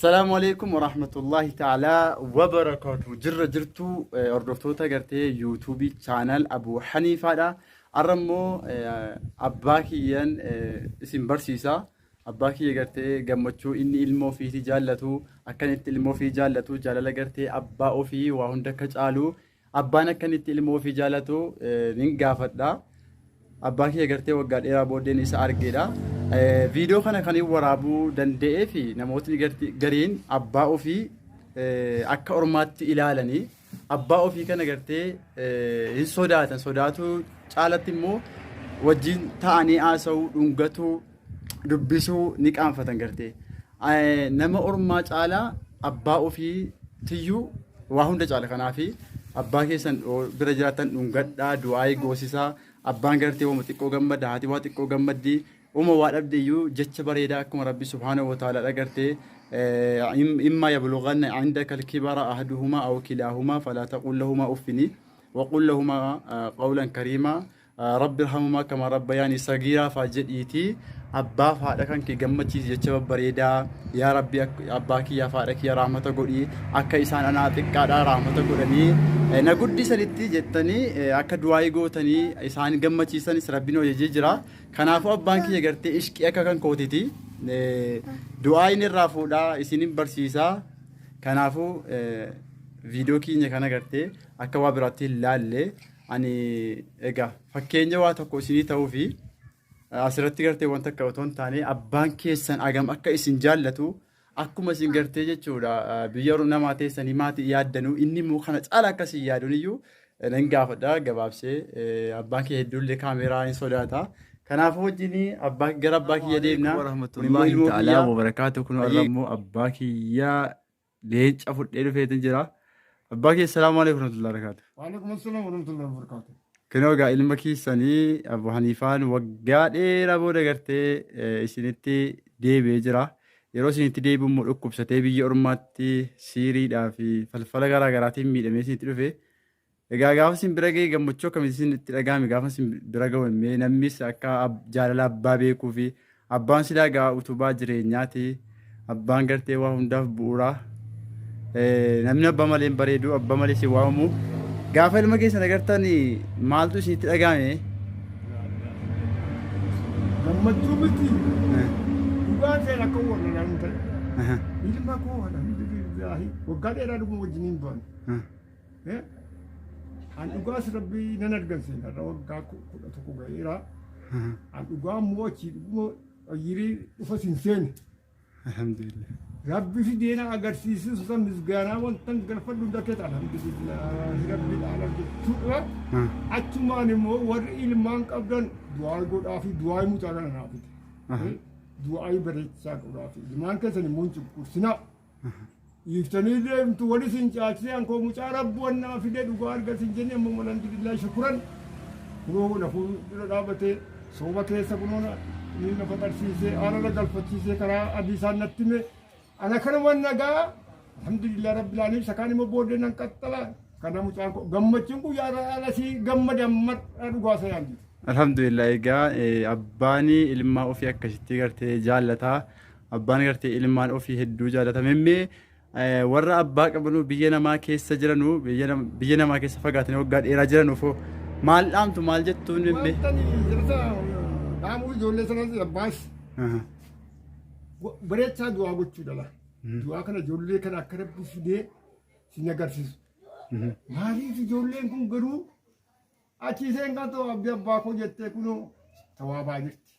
السلام عليكم ورحمة الله تعالى وبركاته. جرتو أردفتوتا قرتي يوتيوبي channel أبو حنيفة دا أرمو أباكيان اسم برسيسا أباكي قرتي قمتشو إني إلمو فيه جالتو أكنت إلمو فيه جالتو جالة قرتي أباو فيه وهندك جالو أبانا كانت إلمو فيه جالتو ننقافت دا أباكي قرتي وقال إيرا بودين إسا أرقيدا فيديو كان ورابو دندئ في نموتني قرين أباو في أكا أرمات إلالني أباو في كان قرتي إن صداتو شالت مو وجين تاني آسو دنقتو دبسو نيك أنفتن قرتي نما أرمات على أباو في تيو وهم دجال خنافي أباكي سن برجراتن دنقت دعاي غوسيسا أبان قرتي ومتقو غمد هاتي واتقو غمدي وما وارد ديو جتش بريداكم ربي سبحانه وتعالى أجرتي إما يبلغن عندك الكبر أحدهما أو كلاهما فلا تقل لهما أفني وقل لهما قولا كريما رب ارحمهما كما ربياني صغيرا فاجئتي أبا فادك كي جمتي جتش بريدا يا ربي أباكي يا فادك يا رحمة قولي أكا إسان أنا أتك على رحمة قولني نقول دي سلتي جتني أكا دواي قوتني إسان جمتي سان سربينو يجيجرا كنافو أبانكي يقرتي إشكي أكا كان قوتيتي دواي نرافودا إسينين برسيسا كنافو فيديو كي نكنا قرتي أكا وابراتي لالي أني إيجا فكين جوات كوسيني توفي أسرتي قرتي وانت كوتون تاني أبانكي سن أجمع أكا إسين جالتو أكو مسين قرتي جتشودا بيجرو نماتي سنيماتي يادنو إني مو خنت على كسي يادونيو ننقافدا جوابسي أبانكي يدل الكاميرا إن صداتا كنافو جيني أباك جرب باكي يدينا ورحمة الله تعالى وبركاته كنو أرمو أباكي يا ليج أفضل إلو فيتن جرا أباكي السلام عليكم ورحمة الله وبركاته. وعليكم السلام ورحمة الله وبركاته. كنو قا إلمكي سني أبو حنيفان وقاد رابو دقرتي إسنتي دي بيجرا يرو سنتي دي بمرقب ستي بيجي أرماتي سيري دا في فالفلا غرا غراتي ميدمي سنتي رفي gaafa sin bira ga'e gammachuu akkamitti itti dhagahame gaafa sin bira ga'e namnis akka jaalala abbaa beekuu fi abbaan silaa gaa utubaa jireenyaati abbaan gartee waa hundaaf bu'uura namni abbaa malee hin bareedu abbaa malee si waamamu gaafa ilma keessan agartan maaltu isinitti dhagahame? Gammachuu miti dhugaan seera akka warra naan ta'e ilma koo alhamdulillahi waggaa dheeraa dhuguma wajjiniin baane an dhugaas rabbii nan argamsiisa irra waggaa 11 ga'eera an dhugaa immoo achii dhuguma yirii dhufa sin seene alhamdulillah rabbi fideena agarsiisu san misgaanaa wantan galfadhu hundakeet alhamdulillahi rabbiidhaan jechuudha achumaan immoo warri ilmaan qabdan du'aa godhaa fi du'aa mucaa kana naafite du'aa bareechaa godhaa fi ilmaan keessan immoo hin cunqursinaa يفتني لهم تولي سنجاتي أنكو مشارب بوانا في ده دوغار قسم جنيه ممن الحمد لله شكرا هو نفور رابطه صوبة كيسا بنونا نين نفتر سيسي أنا لقل فتشيسي كرا أديسان نتمي أنا كنا وانا قا الحمد لله رب العالمين سكاني مبودي ننكتلا كنا مشاركو غمتشنكو يارا على سي غمد أمت أدوغا سيانجي الحمد لله إيجا أباني إلما أوفي أكشتي قرتي جالتا أباني قرتي إلما أوفي هدو جالتا ممي warra abbaa qabanu biyya namaa keessa jiranu biyya namaa keessa fagaatanii waggaa dheeraa jiranuuf maal dhaamtu maal jettuun mimbe dhaamuu ijoollee sanas abbaas bareechaa du'aa gochuu dhala du'aa kana ijoollee kana akka rabbi fidee sin agarsiisu maaliif ijoolleen kun garuu achiiseen kan ta'u abbi abbaa koo jettee kunoo tawaabaa jirti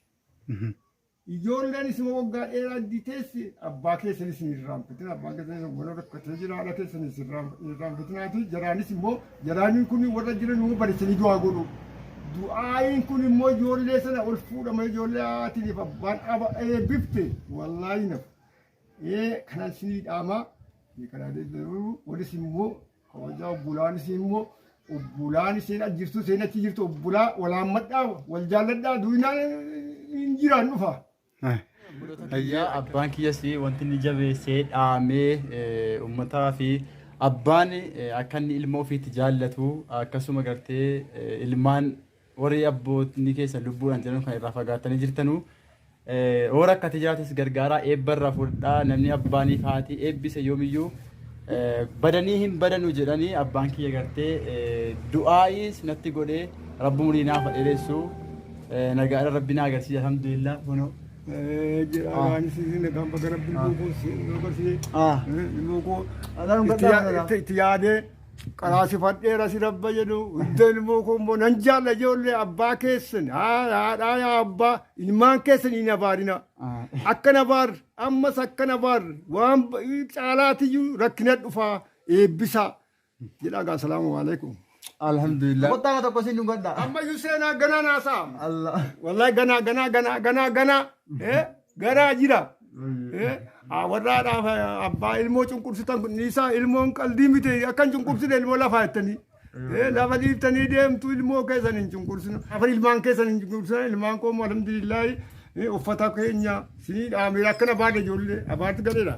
ijoolleen isin waggaa dheeraa diteessi abbaa keessanis hin irraanfatin abbaan keessanis wala rakkatee jira haadha keessanis irraanfatinaati jaraanis immoo jaraaniin kun warra jiran immoo bareechanii du'aa godhu du'aayin kun immoo ijoollee sana ol fuudhama ijoollee haatiniif abbaan eebbifte wallaahi naf kanaan sinii dhaamaa kanaa deebi'u walis immoo kabajaa obbolaanis immoo obbolaan isheen ajjirtu isheen achi jirtu obbolaa walaammadhaa wal jaalladhaa duwinaan hin jiraan dhufa. Ayyaa abbaan kiyyasi wanti inni jabeessee dhaamee uummataa fi abbaan akka inni ilma ofiitti jaallatu akkasuma gartee ilmaan warri abbootni keessa lubbuudhaan jiran kan irraa fagaatanii jirtanuu Hoora akkati jiraates gargaaraa eebbarraa fudhaa namni abbaanii faatii eebbise yoomiyyuu badanii hin badanu jedhanii abbaan kiyya gartee du'aayis natti godhee rabbi umurii naaf dheeressu nagaadha rabbi na agarsiisa alhamdulillah kunoo. Jiraan isiin nagaan baga rabbi luukuu si agarsiise. Itti yaadee qaraasifadheera si rabba jedhu iddoo ilmoo koo immoo nan jaalla ijoollee abbaa keessan haadhaa yaa abbaa ilmaan keessan hin abaarina akka nabaar ammas akka nabaar waan caalaatiyyuu rakkina dhufaa eebbisaa jedhaa salaamu alaikum. Alhamdulillah. Kota kata kosin juga dah. Amma Yusena gana nasa. Allah. Wallahi gana. Gana jira. Warra abba ilmo cunqursitan nisa ilmo qalbii miti akkan cunqursine ilmo lafa jettanii. Lafa dhiiftanii deemtu ilmoo keessan hin cunqursinu. Afan ilmaan keessan hin cunqursinu ilmaan koo alhamdulillah uffata keenya sinii dhaamee akkana baadhe ijoollee abaarti galeedha.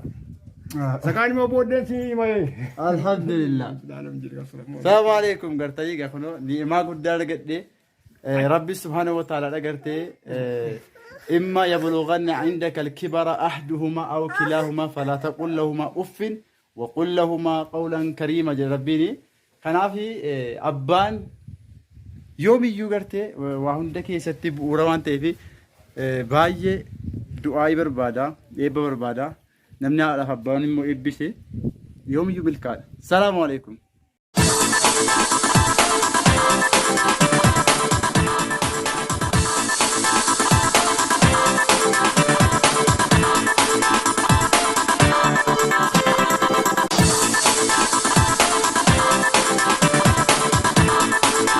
Sakaan immoo booddeen sinii himaye. Alhamdulillah. Salaamu alaikum gartayii gaafano ni'imaa guddaa argadhe rabbi subhaanahu wa ta'ala dhagartee إما يبلغن عندك الكبر أحدهما أو كلاهما فلا تقل لهما أف وقل لهما قولا كريما جربيني كان في أبان يومي يوغرتي وعندك يستيب وروان تيفي باي دعاء بربادا إيبا بربادا نمنا على أبان مو إبسي يومي يوم الكال السلام عليكم.